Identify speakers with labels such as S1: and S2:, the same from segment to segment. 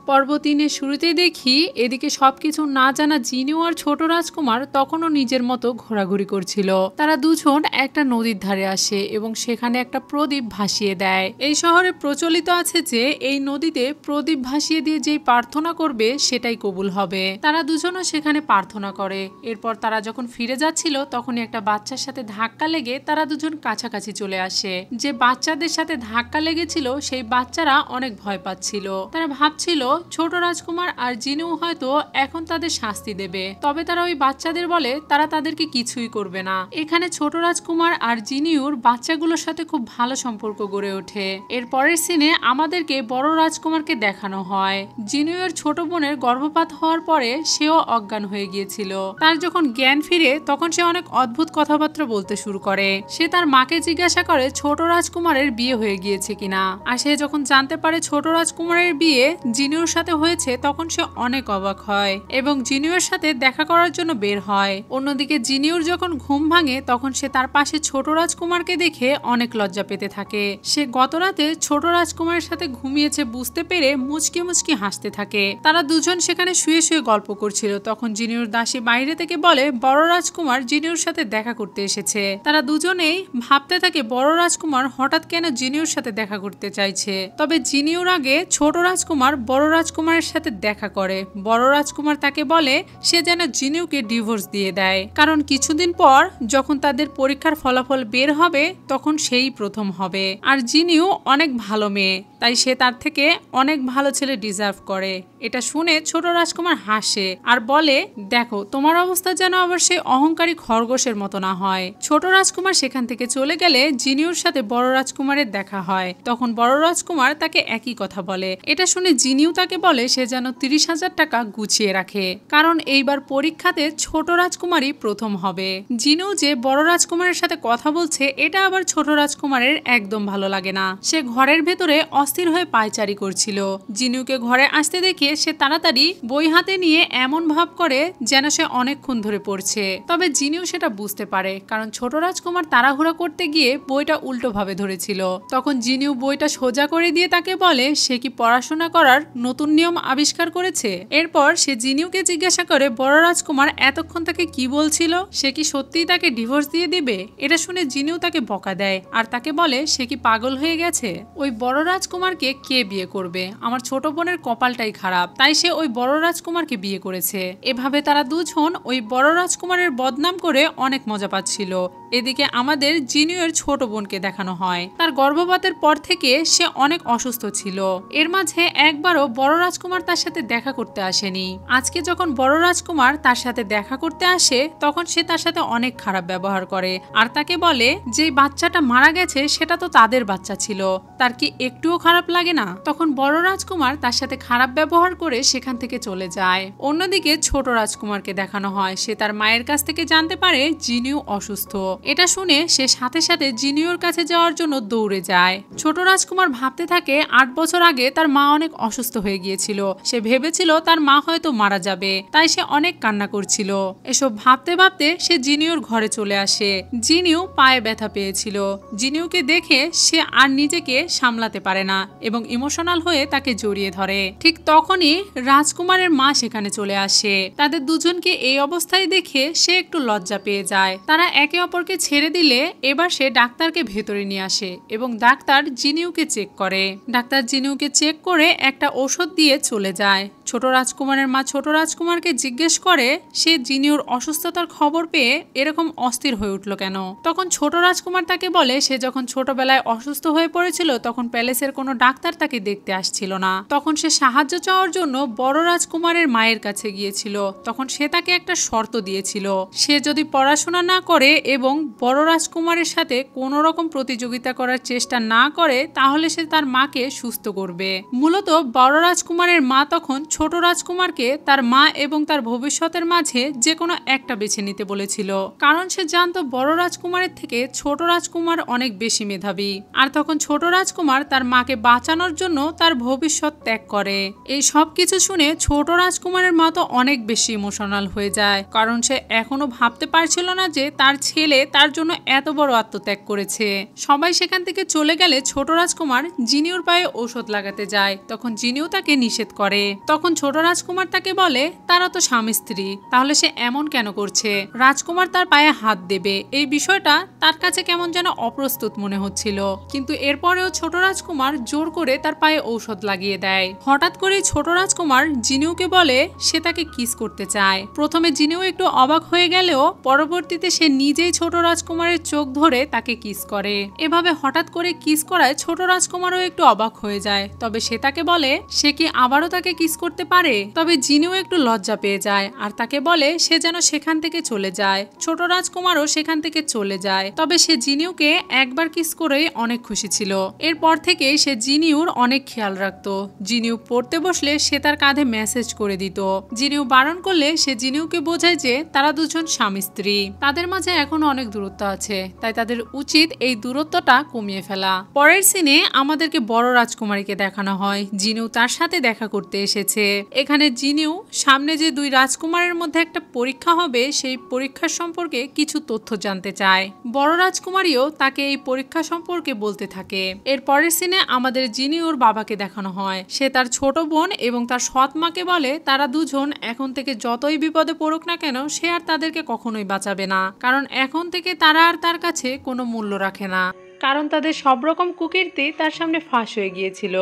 S1: পর্ব 3-এর শুরুতেই দেখি এদিকে সবকিছু না জানা জিনিউ আর ছোট রাজকুমার তখনও নিজের মতো ঘোরাঘুরি করছিল। তারা দুজন একটা নদীর ধারে আসে এবং সেখানে একটা প্রদীপ ভাসিয়ে দেয়। এই শহরে প্রচলিত আছে যে এই নদীতে প্রদীপ ভাসিয়ে দিয়ে যেই প্রার্থনা করবে সেটাই কবুল হবে। তারা দুজনও সেখানে প্রার্থনা করে। এরপর তারা যখন ফিরে যাচ্ছিল তখনই একটা বাচ্চার সাথে ধাক্কা লেগে তারা দুজন কাছাকাছি চলে আসে। যে বাচ্চাদের সাথে ধাক্কা লেগেছিল সেই বাচ্চারা অনেক ভয় পাচ্ছিল। তারা ভাবছিল ছোট রাজকুমার আর জিনিউ হয়তো এখন তাদের শাস্তি দেবে, তবে তারা ওই বাচ্চাদের বলে তারা তাদেরকে কিছুই করবে না। এখানে ছোট রাজকুমার আর জিনিউর বাচ্চাগুলোর সাথে খুব ভালো সম্পর্ক গড়ে ওঠে। এর পরের সিনে আমাদেরকে বড় রাজকুমারকে দেখানো হয়। জিনিউর ছোট বোনের গর্ভপাত হওয়ার পরে সেও অজ্ঞান হয়ে গিয়েছিল। তার যখন জ্ঞান ফিরে তখন সে অনেক অদ্ভুত কথাবার্তা বলতে শুরু করে। সে তার মাকে জিজ্ঞাসা করে ছোট রাজকুমারের বিয়ে হয়ে গিয়েছে কিনা। আর সে যখন জানতে পারে ছোট রাজকুমারের বিয়ে জিনিউর সাথে হয়েছে তখন সে অনেক অবাক হয় এবং জিনিউর সাথে দেখা করার জন্য বের হয়। অন্যদিকে জিনিউর যখন ঘুম ভাঙে তখন সে তার পাশে ছোট রাজকুমারকে দেখে অনেক লজ্জা পেতে থাকে। সে গত রাতে ছোট রাজকুমারের সাথে ঘুমিয়েছে বুঝতে পেরে মুচকি মুচকি হাসতে থাকে। তারা দুজন সেখানে শুয়ে শুয়ে গল্প করছিল। তখন জিনিউর দাসী বাইরে থেকে বলে বড় রাজকুমার জিনিউর সাথে দেখা করতে এসেছে। তারা দুজনেই ভাবতে থাকে বড় রাজকুমার হঠাৎ কেন জিনিউর সাথে দেখা করতে চাইছে। তবে জিনিউর আগে ছোট রাজকুমার বড় রাজকুমারের সাথে দেখা করে। বড় রাজকুমার তাকে বলে সে যেন জিনিউকে ডিভোর্স দিয়ে দেয়, কারণ কিছুদিন পর যখন তাদের পরীক্ষার ফলাফল বের হবে তখন সেই প্রথম হবে। আর জিনিউ অনেক ভালো মেয়ে, তাই সে তার থেকে অনেক ভালো ছেলে ডিজার্ভ করে। এটা শুনে ছোট রাজকুমার হাসে আর বলে দেখো তোমার অবস্থা যেন আবার সেই অহংকারী খরগোশের মতো না হয়। ছোট রাজকুমার সেখান থেকে চলে গেলে জিনিউর সাথে বড় রাজকুমারের দেখা হয়। তখন বড় রাজকুমার তাকে একই কথা বলে। এটা শুনে জিনিউ তাকে বলে সে যেন 30,000 টাকা গুছিয়ে রাখে, কারণ এইবার পরীক্ষাতে ছোট রাজকুমারই প্রথম হবে। জিনিউ যে বড় রাজকুমারের সাথে কথা বলছে এটা আবার ছোট রাজকুমারের একদম ভালো লাগে না। সে ঘরের ভেতরে অস্থির হয়ে পায়চারি করছিল। জিনিউকে ঘরে আসতে দেখে সে তাড়াতাড়ি বই হাতে নিয়ে এমন ভাব করে যেন সে অনেকক্ষণ ধরে পড়ছে। তবে জিনিউ সেটা বুঝতে পারে, কারণ ছোট রাজকুমার তাড়াহুড়া করতে গিয়ে বইটা উল্টো ভাবে ধরেছিল। তখন জিনিউ বইটা সোজা করে দিয়ে তাকে বলে সে কি পড়াশোনা করার নতুন নিয়ম আবিষ্কার করেছে। এরপর সে জিনিউকে জিজ্ঞাসা করে বড় রাজকুমার এতক্ষণ তাকে কি বলছিল, সে কি সত্যিই তাকে ডিভোর্স দিয়ে দিবে। এটা শুনে জিনিউ তাকে বকা দেয় আর তাকে বলে সে কি পাগল হয়ে গেছে। ওই বড় রাজকুমারকে কে বিয়ে করবে, আমার ছোট বোনের কপালটাই খারাপ, তাই সে ওই বড় রাজকুমারকে বিয়ে করেছে। এভাবে তারা দুজন ওই বড় রাজকুমারের বদনাম করে অনেক মজা পাচ্ছিল। এদিকে আমাদের জিনিউর ছোট বোনকে দেখানো হয়। তার গর্ভপাতের পর থেকে সে অনেক অসুস্থ ছিল। এর মাঝে একবারও বড় রাজকুমার তার সাথে দেখা করতে আসেনি। আজকে যখন বড় রাজকুমার তার সাথে দেখা করতে আসে তখন সে তার সাথে অনেক খারাপ ব্যবহার করে আর তাকে বলে যে বাচ্চাটা মারা গেছে সেটা তো তাদের বাচ্চা ছিল, তার কি একটুও খারাপ লাগে না। তখন বড় রাজকুমার তার সাথে খারাপ ব্যবহার করে সেখান থেকে চলে যায়। অন্যদিকে ছোট রাজকুমারকে দেখানো হয়। সে তার মায়ের কাছ থেকে জানতে পারে জিনিউ অসুস্থ। এটা শুনে সে সাথে সাথে জিনিউর কাছে যাওয়ার জন্য দৌড়ে যায়। ছোট রাজকুমার ভাবতে থাকে 8 বছর আগে তার মা অনেক অসুস্থ হয়ে গিয়েছিল। সে ভেবেছিল তার মা হয়তো মারা যাবে, তাই সে অনেক কান্না করছিল। এসব ভাবতে ভাবতে সে জিনিউর ঘরে চলে আসে। জিনিউ পায়ে ব্যথা পেয়েছিল। জিনিউকে দেখে সে আর নিজেকে সামলাতে পারে না এবং ইমোশনাল হয়ে তাকে জড়িয়ে ধরে। ঠিক তখনই রাজকুমারের মা সেখানে চলে আসে। তাদের দুজনকে এই অবস্থায় দেখে সে একটু লজ্জা পেয়ে যায়। তারা একে অপরকে ছেড়ে দিলে এবার সে ডাক্তারকে ভেতরে নিয়ে আসে এবং ডাক্তার জিনিউকে চেক করে। ডাক্তার জিনিউকে চেক করে একটা ওষুধ দিয়ে চলে যায়। ছোট রাজকুমারের মা ছোট রাজকুমারকে জিজ্ঞেস করে সে জিনিউর অসুস্থতার খবর পেয়ে এরকম অস্থির হয়ে উঠল কেন। তখন ছোট রাজকুমার তাকে বলে সে যখন ছোটবেলায় অসুস্থ হয়ে পড়েছিল তখন প্যালেসের কোনো ডাক্তার তাকে দেখতে আসছিল না। তখন সে সাহায্য চাওয়ার জন্য বড় রাজকুমারের মায়ের কাছে গিয়েছিল। তখন সে তাকে একটা শর্ত দিয়েছিল, সে যদি পড়াশোনা না করে এবং বড় রাজকুমারের সাথে কোনো রকম প্রতিযোগিতা করার চেষ্টা না করে তাহলে সে তার মাকে সুস্থ করবে। মূলত বড় রাজকুমারের মা তখন ছোট রাজকুমারকে তার মা এবং তার ভবিষ্যতের মাঝে যে কোনো একটা বেছে নিতে বলেছিল, কারণ সে জানতো বড় রাজকুমারের থেকে ছোট রাজকুমার অনেক বেশি মেধাবী। আর তখন ছোট রাজকুমার তার মাকে বাঁচানোর জন্য তার ভবিষ্যৎ ত্যাগ করে। এই সব কিছু শুনে ছোট রাজকুমারের মা তো অনেক বেশি ইমোশনাল হয়ে যায়, কারণ সে এখনো ভাবতে পারছিল না যে তার ছেলে তার জন্য এত বড় আত্মত্যাগ করেছে। সবাই সেখান থেকে চলে গেলে ছোট রাজকুমার জিনিউর পায়ে ঔষধ লাগাতে যায়, তখন জিনিউ তাকে নিষেধ করে। তখন ছোট রাজকুমার তাকে বলে তারা তো স্বামী স্ত্রী, তাহলে সে এমন কেন করছে। রাজকুমার তার পায়ে হাত দেবে, এই বিষয়টা তার কাছে কেমন যেন অপ্রস্তুত মনে হচ্ছিল, কিন্তু এরপরেও ছোট রাজকুমার জোর করে তার পায়ে ঔষধ লাগিয়ে দেয়। হঠাৎ করে ছোট রাজকুমার জিনিউকে বলে সে তাকে কিস করতে চায়। প্রথমে জিনিউ একটু অবাক হয়ে গেলেও পরবর্তীতে সে নিজেই ছোট রাজকুমারের চোখ ধরে তাকে কিস করে। এভাবে হঠাৎ করে কিস করায় ছোট রাজকুমারও একটু অবাক হয়ে যায়, তবে সে তাকে বলে সে কি আবারও তাকে কিস করতে পারে। তবে জিনিউ একটু লজ্জা পেয়ে যায় আর তাকে বলে সে যেন সেখান থেকে চলে যায়। ছোট রাজকুমারও সেখান থেকে চলে যায়, তবে সে জিনিউকে একবার কিস করেই অনেক খুশি ছিল। এরপর থেকে সে জিনিউর অনেক খেয়াল রাখতো। জিনিউ পড়তে বসলে সে তার কাঁধে মেসেজ করে দিত। জিনিউ বারণ করলে সে জিনিউকে বোঝায় যে তারা দুজন স্বামী স্ত্রী, তাদের মাঝে এখনো অনেক দূরত্ব আছে, তাই তাদের উচিত এই দূরত্বটা কমিয়ে ফেলা। পরের সিনে আমাদেরকে বড় রাজকুমারীকে দেখানো হয়। জিনিউ তার সাথে দেখা করতে এসেছে। এখানে জিনিউ সামনে যে দুই রাজকুমারের মধ্যে একটা পরীক্ষা হবে সেই পরীক্ষার সম্পর্কে কিছু তথ্য জানতে চায়। বড় রাজকুমারীও তাকে এই পরীক্ষা সম্পর্কে বলতে থাকে। এর পরের সিনে আমাদের জিনিউর বাবাকে দেখানো হয়। সে তার ছোট বোন এবং তার সৎ মাকে বলে তারা দুজন এখন থেকে যতই বিপদে পড়ুক না কেন সে আর তাদেরকে কখনোই বাঁচাবে না, কারণ এখন থেকে তারা আর তার কাছে কোনো মূল্য রাখে না, কারণ তাদের সব রকম কুকীর্তি তার সামনে ফাঁস হয়ে গিয়েছিল।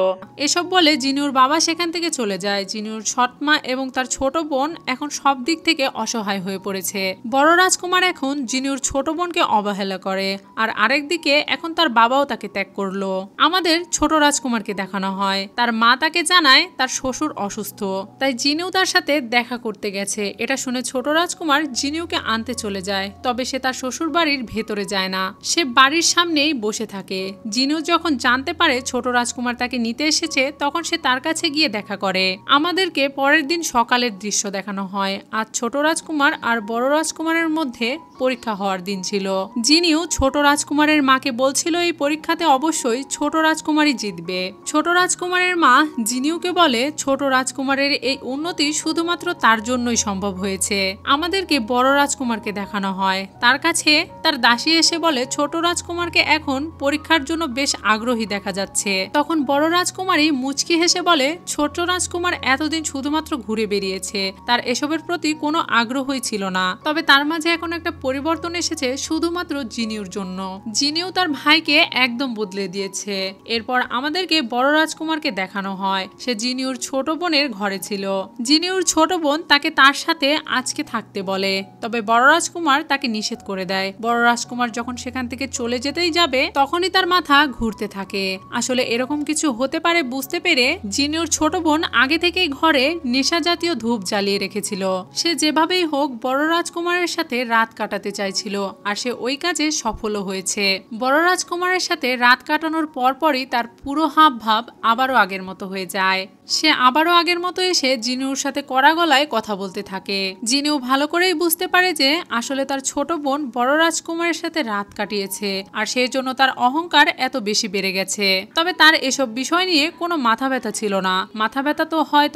S1: এসব বলে জিনিউর বাবা সেখান থেকে চলে যায়। জিনিউর সৎমা এবং তার ছোট বোন এখন সব দিক থেকে অসহায় হয়ে পড়েছে। বড় রাজকুমার এখন জিনিউর ছোট বোনকে অবহেলা করে, আর আরেকদিকে এখন তার বাবাও তাকে ত্যাগ করলো। আমাদের ছোট রাজকুমারকে দেখানো হয়। তার মা তাকে জানায় তার শ্বশুর অসুস্থ, তাই জিনিউ তার সাথে দেখা করতে গেছে। এটা শুনে ছোট রাজকুমার জিনিউকে আনতে চলে যায়, তবে সে তার শ্বশুর বাড়ির ভেতরে যায় না, সে বাড়ির সামনেই বসে থাকে। জিনিউ যখন জানতে পারে ছোট রাজকুমার তাকে নিতে এসেছে তখন সে তার কাছে গিয়ে দেখা করে। আমাদেরকে পরের দিন সকালের দৃশ্য দেখানো হয়। আজ ছোট রাজকুমার আর বড় রাজকুমারের মধ্যে পরীক্ষা হওয়ার দিন ছিল। জিনিউ ছোট রাজকুমারের মাকে বলছিল এই পরীক্ষাতে অবশ্যই ছোট রাজকুমারই জিতবে। ছোট রাজকুমারের মা জিনিউকে বলে ছোট রাজকুমারের এই উন্নতি শুধুমাত্র তার জন্যই সম্ভব হয়েছে। আমাদেরকে বড় রাজকুমারকে দেখানো হয়। তার কাছে তার দাসী এসে বলে ছোট রাজকুমারকে এখন পরীক্ষার জন্য বেশ আগ্রহী দেখা যাচ্ছে। তখন বড় রাজকুমারী মুচকি হেসে বলে ছোট রাজকুমার এতদিন শুধুমাত্র ঘুরে বেরিয়েছে, তার এসবের প্রতি কোনো আগ্রহই ছিল না, তবে তার মাঝে এখন একটা পরিবর্তন এসেছে শুধুমাত্র জিনিউর জন্য। জিনিউ তার ভাইকে একদম বদলে দিয়েছে। এরপর আমাদেরকে বড় রাজকুমারকে দেখানো হয়। সে জিনিউর ছোট বোনের ঘরে ছিল। জিনিউর ছোট বোন তাকে তার সাথে আজকে থাকতে বলে, তবে বড় রাজকুমার তাকে নিষেধ করে দেয়। বড় রাজকুমার যখন সেখান থেকে চলে যেতেই যাবে তখনই তার মাথা ঘুরতে থাকে। আসলে এরকম কিছু হতে পারে বুঝতে পেরে জিনিউর ছোট বোন আগে থেকেই ঘরে নেশা জাতীয় ধূপ জ্বালিয়ে রেখেছিল। সে যেভাবেই হোক বড় রাজকুমারের সাথে রাত কাটাতে চাইছিল, আর সে ওই কাজে সফলও হয়েছে। বড় রাজকুমারের সাথে রাত কাটানোর পরপরই তার পুরো হাব ভাব আবারও আগের মতো হয়ে যায়। সে আবারও আগের মতো এসে জিনিউর সাথে কড়া গলায় কথা বলতে থাকে। জিনিউ ভালো করেই বুঝতে পারে যে আসলে তার ছোট বোন বড় রাজকুমারের সাথে রাত কাটিয়েছে, আর সেই জন্য তার অহংকার এত বেশি বেড়ে গেছে। তবে তার এসব বিষয় নিয়ে কোনো মাথা ব্যথা ছিল না। মাথা ব্যথা তো হয়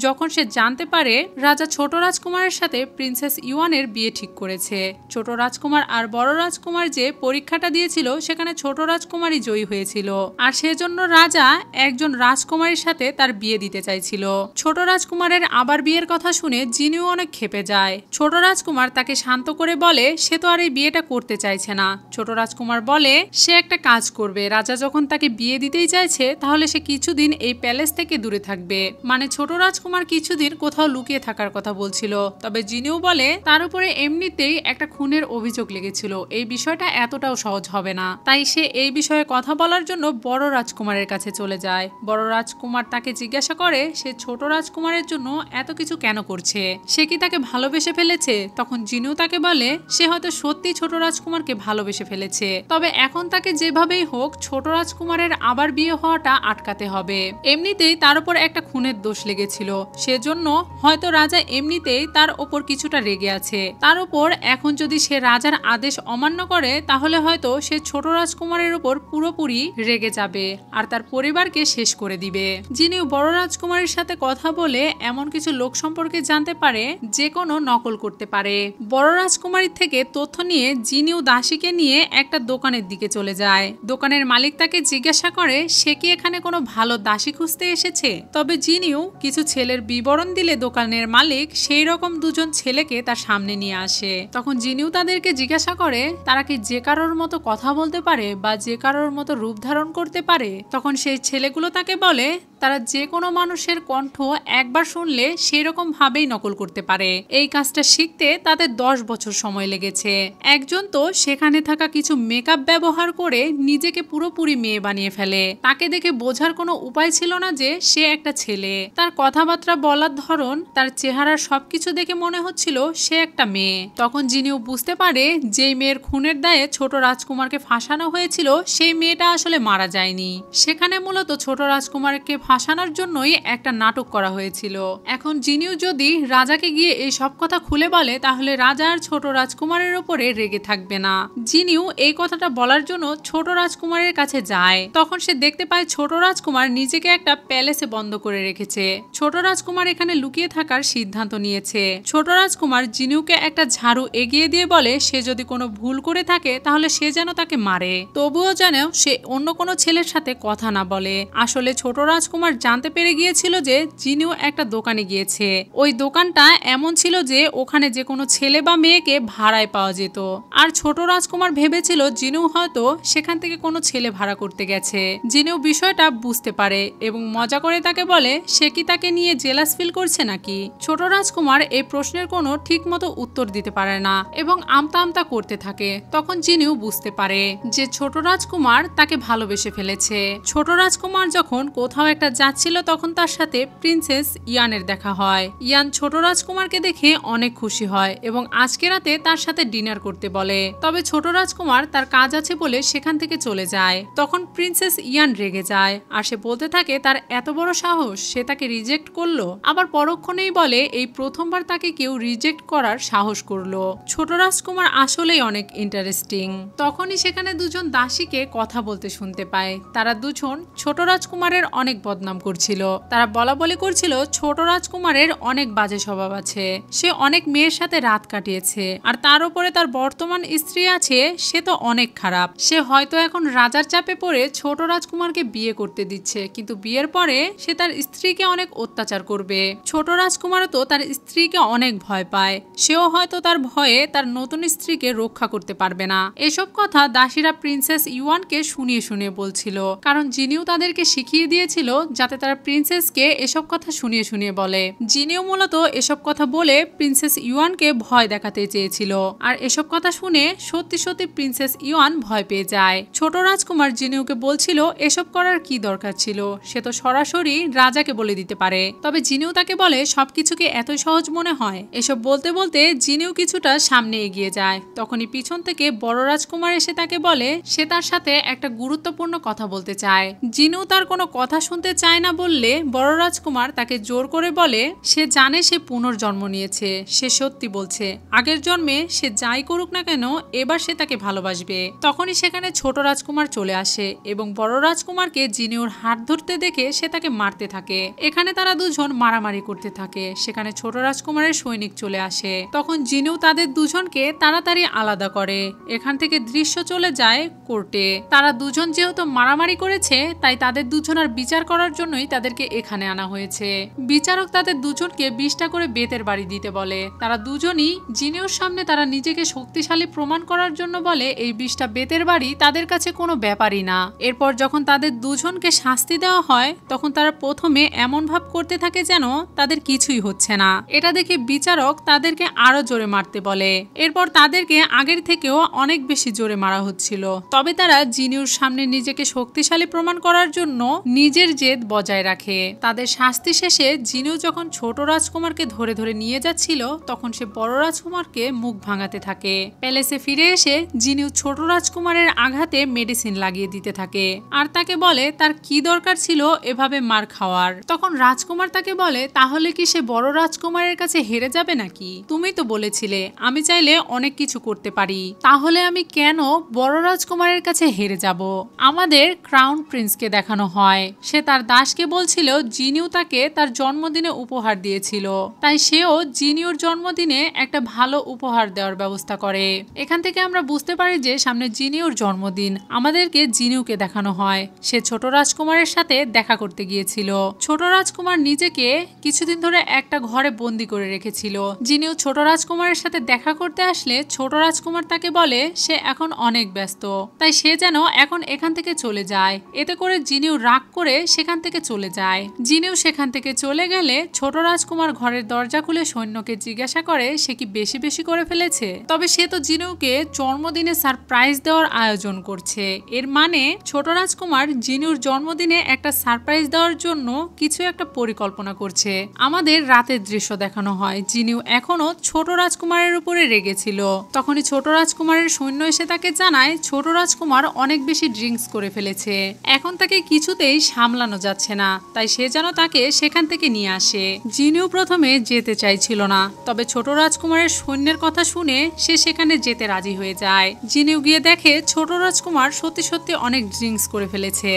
S1: যখন সে জানতে পারে রাজা ছোট রাজকুমারের সাথে প্রিন্সেস ইওয়ানের বিয়ে ঠিক করেছে। ছোট রাজকুমার আর বড় রাজকুমার যে পরীক্ষাটা দিয়েছিল সেখানে ছোট রাজকুমারই জয়ী হয়েছিল, আর সেজন্য রাজা একজন রাজকুমারীর সাথে তার বিয়ে দিতে চাইছিল। ছোট রাজকুমারের আবার বিয়ের কথা শুনে জিনিউ অনেক ক্ষেপে যায়। ছোট রাজকুমার তাকে শান্ত করে বলে সে তো আর এই বিয়েটা করতে চাইছে না। ছোট রাজকুমার বলে সে একটা কাজ করবে, রাজা যখন তাকে বিয়ে দিতেই চাইছে তাহলে সে কিছুদিন এই প্যালেস থেকে দূরে থাকবে। মানে ছোট রাজকুমার কিছুদিন কোথাও লুকিয়ে থাকার কথা বলছিল। তবে জিনিউ বলে তার উপরে এমনিতেই একটা খুনের অভিযোগ লেগেছিল, এই বিষয়টা এতটাও সহজ হবে না। তাই সে এই বিষয়ে কথা বলার জন্য বড় রাজকুমারের কাছে চলে যায়। বড় রাজকুমার তাকে জিজ্ঞাসা করে সে ছোট রাজকুমারের জন্য এত কিছু কেন করছে, সে কি তাকে ভালোবেসে ফেলেছে। তখন জিনিউ তাকে বলে সে হয়তো সত্যি ছোট রাজকুমারকে ভালোবেসে ফেলেছে, তবে এখন এখন তাকে যেভাবেই হোক ছোট রাজকুমারের আবার বিয়ে হওয়াটা আটকাতে হবে। এমনিতেই তার উপর একটা খুনের দোষ লেগেছিল, সেজন্য হয়তো রাজা এমনিতেই তার ওপর কিছুটা রেগে আছে। তার উপর এখন যদি সে রাজার আদেশ অমান্য করে তাহলে হয়তো সে ছোট রাজকুমারের উপর পুরোপুরি রেগে যাবে আর তার পরিবারকে শেষ করে দিবে। জিনিও বড় রাজকুমারের সাথে কথা বলে এমন কিছু লোক সম্পর্কে জানতে পারে যে কোনো নকল করতে পারে। বড় রাজকুমারীর থেকে তথ্য নিয়ে জিনিও দাসীকে নিয়ে একটা দোকানের দিকে চলে যায়। দোকানের মালিক তাকে জিজ্ঞাসা করে সে কি এখানে কোনো ভালো দাসী খুঁজতে এসেছে। তবে জিনিও কিছু ছেলের বিবরণ দিলে দোকানের মালিক সেই রকম দুজন ছেলেকে তার সামনে নিয়ে আসে। তখন জিনিও তাদেরকে জিজ্ঞাসা করে তারা কি যে কারোর মতো কথা বলতে পারে বা যে কারোর মতো রূপ ধারণ করতে পারে। তখন সেই ছেলেগুলো তাকে বলে তারা যে কোনো মানুষের কণ্ঠ একবার শুনলে সেই রকম ভাবেই নকল করতে পারে। এই কাজটা শিখতে তাদের 10 বছর সময় লেগেছে। একজন তো সেখানে থাকা কিছু মেকআপ ব্যবহার করে নিজেকে পুরোপুরি মেয়ে বানিয়ে ফেলে। তাকে দেখে বোঝার কোনো উপায় ছিল না যে সে একটা ছেলে। তার কথাবার্তা বলার ধরন, তার চেহারার সবকিছু দেখে মনে হচ্ছিল সে একটা মেয়ে। তখন জিনিও বুঝতে পারে যেই মেয়ের খুনের দায়ে ছোট রাজকুমারকে ফাঁসানো হয়েছিল সেই মেয়েটা আসলে মারা যায়নি। সেখানে মূলত ছোট রাজকুমারকে ফাঁসানোর জন্যই একটা নাটক করা হয়েছিল। এখন জিনিও যদি রাজাকে গিয়ে এই সব কথা খুলে বলে তাহলে রাজা আর ছোট রাজকুমারের উপরে রেগে থাকবে না। জিনিও এই কথাটা বলার জন্য ছোট রাজকুমারের কাছে যায়। তখন সে দেখতে পায় ছোট রাজকুমার নিজেকে একটা প্যালেসে বন্ধ করে রেখেছে। ছোট রাজকুমার এখানে লুকিয়ে থাকার সিদ্ধান্ত নিয়েছে। ছোট রাজকুমার জিনিওকে একটা ঝাড়ু এগিয়ে দিয়ে বলে সে যদি কোনো ভুল করে থাকে তাহলে সে যেন তাকে মারে, তবুও যেন সে অন্য কোনো ছেলের সাথে কথা না বলে। আসলে ছোট রাজকুমার জানতে পেরে গিয়েছিল যে জিনিও একটা দোকানে গিয়েছে। ওই দোকানটা এমন ছিল যে ওখানে যে কোনো ছেলে বা মেয়েকে ভাড়ায় পাওয়া যেত। আর ছোট রাজকুমার ভেবেছিল জিনিও হয়তো সেখান থেকে কোনো ছেলে ভাড়া করতে গেছে। জিনিও বিষয়টা বুঝতে পারে এবং মজা করে তাকে বলে সে কি তাকে নিয়ে জেলাস ফিল করছে নাকি। ছোট রাজকুমার এই প্রশ্নের কোনো ঠিক মতো উত্তর দিতে পারে না এবং আমতা আমতা করতে থাকে। তখন জিনিও বুঝতে পারে যে ছোট রাজকুমার তাকে ভালোবেসে ফেলেছে। ছোট রাজকুমার যখন কোথাও একটা যাচ্ছিল তখন তার সাথে প্রিন্সেস ইয়ানের দেখা হয়। ইয়ান ছোট রাজকুমারকে দেখে অনেক খুশি হয় এবং আজকে রাতে তার সাথে ডিনার করতে বলে। তবে ছোট রাজকুমার তার কাজ আছে বলে সেখান থেকে চলে যায়। তখন প্রিন্সেস ইয়ান রেগে যায় আর সে বলতে থাকে তার এত বড় সাহস, সে তাকে রিজেক্ট করলো। আবার পরক্ষণেই বলে এই প্রথমবার তাকে কেউ রিজেক্ট করার সাহস করলো। ছোট রাজকুমার আসলেই অনেক ইন্টারেস্টিং। তখনই সেখানে দুজন দাসীকে কথা বলতে শুনতে পায়। তারা দুজন ছোট রাজকুমারের অনেক বদনাম করছিল। তারা বলাবলি করছিল ছোট রাজকুমারের অনেক বাজে স্বভাব আছে, সে অনেক মেয়ের সাথে রাত কাটিয়েছে আর তার উপরে তার বর্তমান স্ত্রী আছে, সে তো অনেক খারাপ। সে হয়তো এখন রাজার চাপে পড়ে ছোট রাজকুমারকে বিয়ে করতে দিচ্ছে, কিন্তু বিয়ের পরে সে তার স্ত্রীকে অনেক অত্যাচার করবে। ছোট রাজকুমারও তো তার স্ত্রীকে অনেক ভয় পায়, সেও হয়তো তার ভয়ে তার নতুন স্ত্রীকে রক্ষা করতে পারবে না। এসব কথা দাসীরা প্রিন্সেস ইউয়ানকে শুনিয়ে শুনিয়ে বলছিল, কারণ জিনিও তাদেরকে শিখিয়ে দিয়েছিল যাতে তারা প্রিন্সেসকে এসব কথা শুনিয়ে শুনিয়ে বলে। জিনিও মূলত এসব কথা বলে প্রিন্সেস ইউয়ানকে ভয় দেখাতে চেয়েছিল, আর এসব কথা শুনে সত্যি সত্যি প্রিন্সেস ইউয়ান ভয় পেয়ে যায়। ছোট রাজকুমার জিনিওকে বলছিল এসব করার কি দরকার ছিল, সে তো সরাসরি রাজাকে বলে দিতে পারে। তবে জিনিও তাকে বলে সবকিছুকে এতই সহজ মনে হয়। এসব বলতে বলতে জিনিও কিছুটা সামনে এগিয়ে যায়। তখনই পিছন থেকে বড় রাজকুমার এসে তাকে বলে সে তার সাথে একটা গুরুত্বপূর্ণ কথা বলতে চায়। জিনিও তার কোনো কথা শুনতে চায় না বললে বড় রাজকুমার তাকে জোর করে বলে সে জানে সে পুনর্জন্ম নিয়েছে, সে সত্যি বলছে আগের জন্মে সে যাই করুক না কেন এবার সে তাকে ভালোবাসবে। তখনই সেখানে ছোট রাজকুমার চলে আসে এবং বড় রাজকুমারকে জিনিওর হাত ধরতে দেখে সে তাকে মারতে থাকে। এখানে তারা দুজন মারামারি করতে থাকে। সেখানে ছোট রাজকুমারের সৈনিক চলে আসে। তখন জিনিও তাদের দুজনকে তাড়াতাড়ি আলাদা করে। এখান থেকে দৃশ্য চলে যায় কোর্টে। তারা দুজন যেহেতু মারামারি করেছে তাই তাদের দুজনের বিচার করার জন্যই তাদেরকে এখানে আনা হয়েছে। বিচারক তাদের দুজনকে 20টা করে বেতের বাড়ি দিতে বলে। তারা দুজনই জিনিওর সামনে তারা নিজেকে শক্তিশালী প্রমাণ করার জন্য বলে এই 20টা বেতের বাড়ি তাদের কাছে কোনো ব্যাপারই না। এরপর যখন তাদের দুজনকে শাস্তি দেওয়া হয় তখন তারা প্রথমে এমন ভাব করতে থাকে যেন তাদের কিছুই হচ্ছে না। এটা দেখে বিচারক তাদেরকে আরো জোরে মারতে বলে। এরপর তাদেরকে আগের থেকেও অনেক বেশি জোরে মারা হচ্ছিল। তবে তারা জিনিওর সামনে নিজেকে শক্তিশালী প্রমাণ করার জন্য নিজের যে জেদ বজায় রাখে। তাদের শাস্তি শেষে জিনিউ যখন ছোট রাজকুমারকে ধরে ধরে নিয়ে যাচ্ছিল তখন সে বড় রাজকুমারকে মুখ ভাঙাতে থাকে। প্যালেসে ফিরে এসে জিনিউ ছোট রাজকুমারের আঘাতে মেডিসিন লাগিয়ে দিতে থাকে আর তাকে বলে তার কি দরকার ছিল এভাবে মার খাওয়ার। তখন রাজকুমার তাকে বলে তাহলে কি সে বড় রাজকুমারের কাছে হেরে যাবে নাকি? তুমি তো বলেছিলে আমি চাইলে অনেক কিছু করতে পারি, তাহলে আমি কেন বড় রাজকুমারের কাছে হেরে যাব? আমাদের ক্রাউন প্রিন্সকে দেখানো হয় সে তার দাসকে বলছিল জিনিউ তাকে তার জন্মদিনে উপহার দিয়েছিল, তাই সেও জিনিউর জন্মদিনে একটা ভালো উপহার দেওয়ার ব্যবস্থা করে। এখান থেকে আমরা বুঝতে পারি যে সামনে জিনিউর জন্মদিন। আমাদেরকে জিনিউকে দেখানো হয় সে ছোট রাজকুমারের সাথে দেখা করতে গিয়েছিল। ছোট রাজকুমার নিজেকে কিছুদিন ধরে একটা ঘরে বন্দি করে রেখেছিল। জিনিউ ছোট রাজকুমারের সাথে দেখা করতে আসলে ছোট রাজকুমার তাকে বলে সে এখন অনেক ব্যস্ত, তাই সে যেন এখন এখান থেকে চলে যায়। এতে করে জিনিউ রাগ করে সেখান থেকে চলে যায়। জিনিউ সেখান থেকে চলে গেলে ছোট রাজকুমার ঘরের দরজা খুলে সৈন্যকে জিজ্ঞাসা করে সে কি বেশি বেশি করে ফেলেছে। তবে সে তো জিনিউকে জন্মদিনে সারপ্রাইজ দেওয়ার আয়োজন করছে, এর মানে ছোট রাজকুমার জিনিউর জন্মদিনে একটা সারপ্রাইজ দেওয়ার জন্য কিছু একটা পরিকল্পনা করছে। আমাদের রাতের দৃশ্য দেখানো হয় জিনিউ এখনো ছোট রাজকুমারের উপরে রেগেছিল। তখনই ছোট রাজকুমারের সৈন্য এসে তাকে জানায় ছোট রাজকুমার অনেক বেশি ড্রিঙ্কস করে ফেলেছে, এখন তাকে কিছুতেই সামলানো যাচ্ছে না, তাই সে যেন তাকে সেখান থেকে নিয়ে আসে। জিনিউ প্রথমে যেতে চাইছিল না, তবে ছোট রাজকুমারের সৈন্যের কথা শুনে সে সেখানে যেতে রাজি হয়ে যায়। জিনিউ গিয়ে দেখে ছোট রাজকুমার সত্যি সত্যি অনেক ড্রিঙ্কস করে ফেলেছে।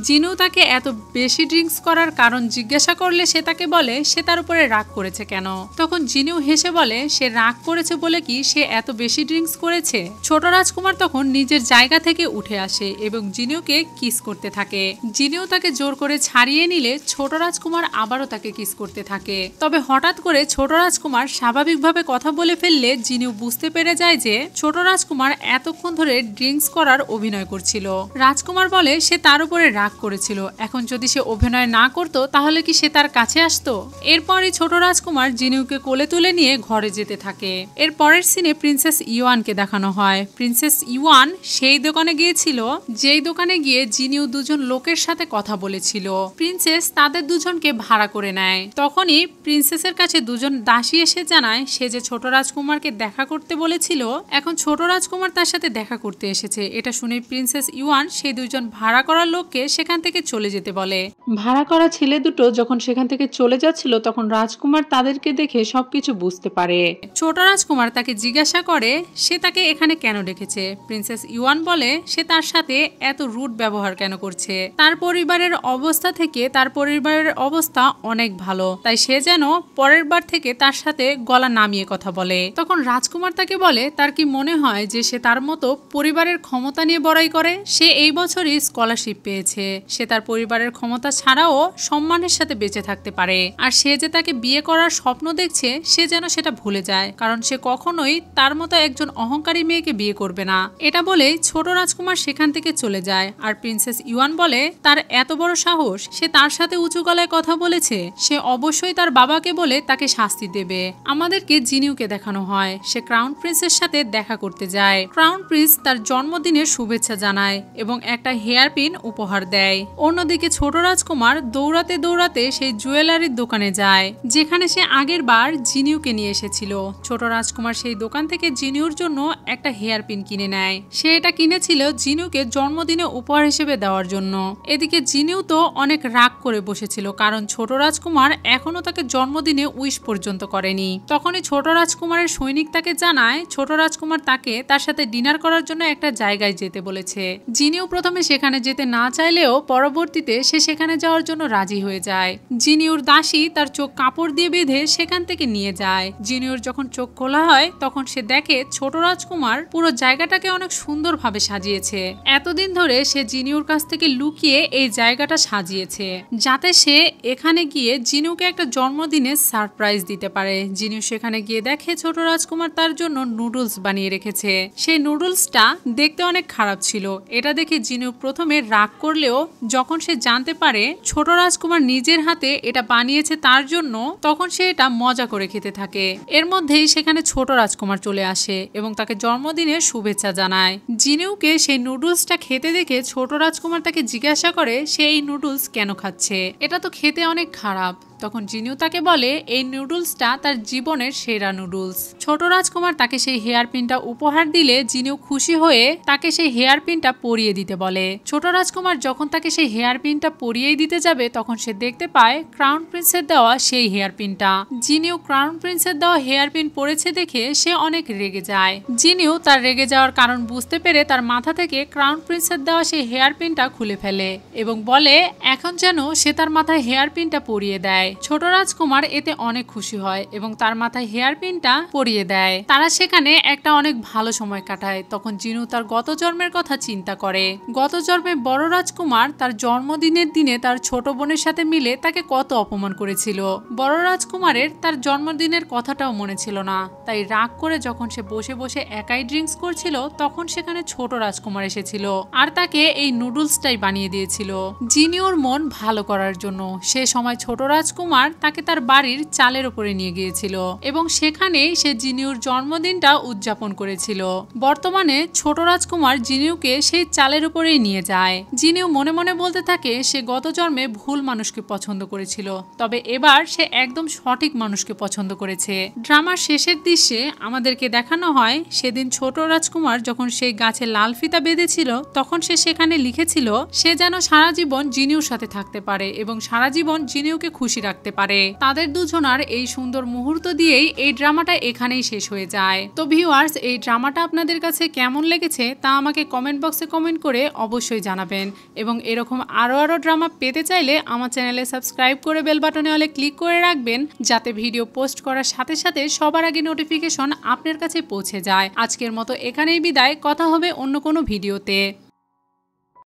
S1: জিনিউ তাকে এত বেশি ড্রিঙ্কস করার কারণ জিজ্ঞাসা করলে সে তাকে বলে সে তার উপরে রাগ করেছে কেন। তখন জিনিউ হেসে বলে সে রাগ করেছে বলে কি সে এত বেশি ড্রিঙ্কস করেছে। ছোট রাজকুমার তখন নিজের জায়গা থেকে উঠে আসে এবং জিনিউকে কিস করতে থাকে। জিনিউ তাকে জোর করে ছাড়িয়ে নিলে ছোট রাজকুমার আবারও তাকে কিস করতে থাকে। তবে হঠাৎ করে ছোট রাজকুমার স্বাভাবিকভাবে কথা বলে ফেললে জিনিউ বুঝতে পেরে যায় যে ছোট রাজকুমার এতক্ষণ ধরে ড্রিঙ্কস করার অভিনয় করছিল। রাজকুমার বলে সে তার উপরে রাগ করেছিল, এখন যদি সে অভিনয় না করত তাহলে কি সে তার কাছে আসতো। এরপরই ছোট রাজকুমার জিনিউকে কোলে তুলে নিয়ে ঘরে যেতে থাকে। এর পরের সিনে প্রিন্সেস ইওয়ানকে দেখানো হয়। প্রিন্সেস ইওয়ান সেই দোকানে গিয়েছিল যেই দোকানে গিয়ে জিনিউ দুজন লোকের সাথে কথা বলেছিল। প্রিন্সেস তাদের দুজনকে ভাড়া করে নেয়। তখনই প্রিন্সেসের কাছে দুজন দাসী এসে জানায় সে যে ছোট রাজকুমারকে দেখা করতে বলেছিল এখন ছোট রাজকুমার তার সাথে দেখা করতে এসেছে। এটা শুনে প্রিন্সেস ইওয়ান সেই দুজন ভাড়া করা লোককে সেখান থেকে চলে যেতে বলে। ভাড়া করা ছেলে দুটো যখন সেখান থেকে চলে যাচ্ছিল তখন রাজকুমার তাদেরকে দেখে সবকিছু বুঝতে পারে। ছোট রাজকুমার তাকে জিজ্ঞাসা করে সে তাকে এখানে কেন ডেকেছে। প্রিন্সেস ইওয়ান বলে সে তার সাথে এত রুড ব্যবহার কেন করছে। তার পরিবারের অবস্থা থেকে তার পরিবারের অবস্থা অনেক ভালো, তাই সে যেন পরের বার থেকে তার সাথে গলা নামিয়ে কথা বলে। তখন রাজকুমার তাকে বলে তার কি মনে হয় যে সে তার মতো পরিবারের ক্ষমতা নিয়ে বড়াই করে। সে এই বছরই স্কলারশিপ পেয়েছে, সে তার পরিবারের ক্ষমতা ছাড়াও সম্মানের সাথে বেঁচে থাকতে পারে। আর সে যে তাকে বিয়ে করার স্বপ্ন দেখছে সে যেন সেটা ভুলে যায়, কারণ সে কখনোই তার মতো একজন অহংকারী মেয়েকে বিয়ে করবে না। এটা বলেই ছোট রাজকুমার সেখান থেকে চলে যায়। আর প্রিন্সেস ইওয়ান বলে তার এত বড় সাহস, সে তার সাথে উঁচু গলায় কথা বলেছে, সে অবশ্যই তার বাবাকে বলে তাকে শাস্তি দেবে। আমাদেরকে জিনিউকে দেখানো হয় সে ক্রাউন প্রিন্সের সাথে দেখা করতে যায়। ক্রাউন প্রিন্স তার জন্মদিনের শুভেচ্ছা জানায় এবং একটা হেয়ার পিন উপহার দেয়। অন্যদিকে ছোট রাজকুমার দৌড়াতে দৌড়াতে সেই জুয়েলারির দোকানে যায় যেখানে সে আগের বার জিনিউকে নিয়ে এসেছিল। ছোট রাজকুমার সেই দোকান থেকে জিনিউর জন্য একটা হেয়ার পিন কিনে নেয়। সে এটা কিনেছিল জিনিউকে জন্মদিনে উপহার হিসেবে দেওয়ার জন্য। এদিকে জিনিউ তো অনেক রাগ করে বসেছিল কারণ ছোট রাজকুমার এখনো তাকে জন্মদিনে উইশ পর্যন্ত করেনি। তখনই ছোট রাজকুমারের সৈনিক তাকে জানায় ছোট রাজকুমার তাকে তার সাথে ডিনার করার জন্য একটা জায়গায় যেতে বলেছে। জিনিউ প্রথমে সেখানে যেতে না চাইলেও পরবর্তীতে সে সেখানে যাওয়ার জন্য রাজি হয়ে যায়। জিনিউর দাসী তার চোখ কাপড় দিয়ে বেঁধে সেখান থেকে নিয়ে যায়। জিনিউর যখন চোখ খোলা হয় তখন সে দেখে ছোট রাজকুমার পুরো জায়গাটাকে অনেক সুন্দরভাবে সাজিয়েছে। এতদিন ধরে সে জিনিউর কাছ থেকে লুকিয়ে এই জায়গাটা সাজিয়েছে যাতে সে এখানে গিয়ে জিনিউকে একটা জন্মদিনে সারপ্রাইজ দিতে পারে। জিনিউ সেখানে গিয়ে দেখে ছোট রাজকুমার তার জন্য নুডলস বানিয়ে রেখেছে। সেই নুডলসটা দেখতে অনেক খারাপ ছিল। এটা দেখে জিনিউ প্রথমে রাগ করলেও হলেও যখন সে জানতে পারে ছোট রাজকুমার নিজের হাতে এটা বানিয়েছে তার জন্য, তখন সে এটা মজা করে খেতে থাকে। এর মধ্যেই সেখানে ছোট রাজকুমার চলে আসে এবং তাকে জন্মদিনের শুভেচ্ছা জানায়। জিনিউকে সেই নুডলসটা খেতে দেখে ছোট রাজকুমার তাকে জিজ্ঞাসা করে সে এই নুডলস কেন খাচ্ছে, এটা তো খেতে অনেক খারাপ। তখন জিনিউ তাকে বলে এই নুডলসটা তার জীবনের সেরা নুডলস। ছোট রাজকুমার তাকে সেই হেয়ার পিনটা উপহার দিলে জিনিউ খুশি হয়ে তাকে সেই হেয়ার পিনটা পরিয়ে দিতে বলে। ছোট রাজকুমার যখন তাকে সেই হেয়ার পিনটা পরিয়ে দিতে যাবে তখন সে দেখতে পায় ক্রাউন প্রিন্সের দেওয়া সেই হেয়ার পিনটা। জিনিউ ক্রাউন প্রিন্সের দেওয়া হেয়ার পিন পরেছে দেখে সে অনেক রেগে যায়। জিনিউ তার রেগে যাওয়ার কারণ বুঝতে পেরে তার মাথা থেকে ক্রাউন প্রিন্সের দেওয়া সেই হেয়ার পিনটা খুলে ফেলে এবং বলে এখন যেন সে তার মাথায় হেয়ার পিনটা পরিয়ে দেয়। ছোট রাজকুমার এতে অনেক খুশি হয় এবং তার মাথায় হেয়ার পিনটা পরিয়ে দেয়। তারা সেখানে একটা অনেক ভালো সময় কাটায়। তখন জিনু তার গত জন্মের কথা চিন্তা করে। গত জন্মে বড় রাজকুমার তার জন্মদিনের দিনে তার ছোট বোনের সাথে মিলে তাকে কত অপমান করেছিল। বড় রাজকুমারের তার জন্মদিনের কথাটাও মনে ছিল না, তাই রাগ করে যখন সে বসে বসে একাই ড্রিঙ্কস করছিল তখন সেখানে ছোট রাজকুমার এসেছিল আর তাকে এই নুডলসটাই বানিয়ে দিয়েছিল জিনিউর মন ভালো করার জন্য। সে সময় ছোট রাজকুমার তাকে তার বাড়ির চালের উপরে নিয়ে গিয়েছিল এবং সেখানেই সে জিনিউর জন্মদিনটা উদযাপন করেছিল। বর্তমানে ছোট রাজকুমার জিনিউকে সেই চালের উপরেই নিয়ে যায়। জিনিউ মনে মনে বলতে থাকে সে গত জন্মে ভুল মানুষকে পছন্দ করেছিল, তবে এবার সে একদম সঠিক মানুষকে পছন্দ করেছে। ড্রামার শেষের দৃশ্যে আমাদেরকে দেখানো হয় সেদিন ছোট রাজকুমার যখন সেই গাছে লাল ফিতা বেঁধেছিল তখন সে সেখানে লিখেছিল সে যেন সারা জীবন জিনিউর সাথে থাকতে পারে এবং সারা জীবন জিনিউকে খুশি রাখতে পারে। তাদের দুজনার এই সুন্দর মুহূর্ত দিয়েই এই ড্রামাটা এখানেই শেষ হয়ে যায়। তো ভিউয়ার্স, এই ড্রামাটা আপনাদের কাছে কেমন লেগেছে তা আমাকে কমেন্ট বক্সে কমেন্ট করে অবশ্যই জানাবেন এবং এরকম আরো ড্রামা পেতে চাইলে আমার চ্যানেলে সাবস্ক্রাইব করে বেল বাটনে অলে ক্লিক করে রাখবেন যাতে ভিডিও পোস্ট করার সাথে সাথে সবার আগে নোটিফিকেশন আপনার কাছে পৌঁছে যায়। আজকের মতো এখানেই বিদায়, কথা হবে অন্য কোনো ভিডিওতে।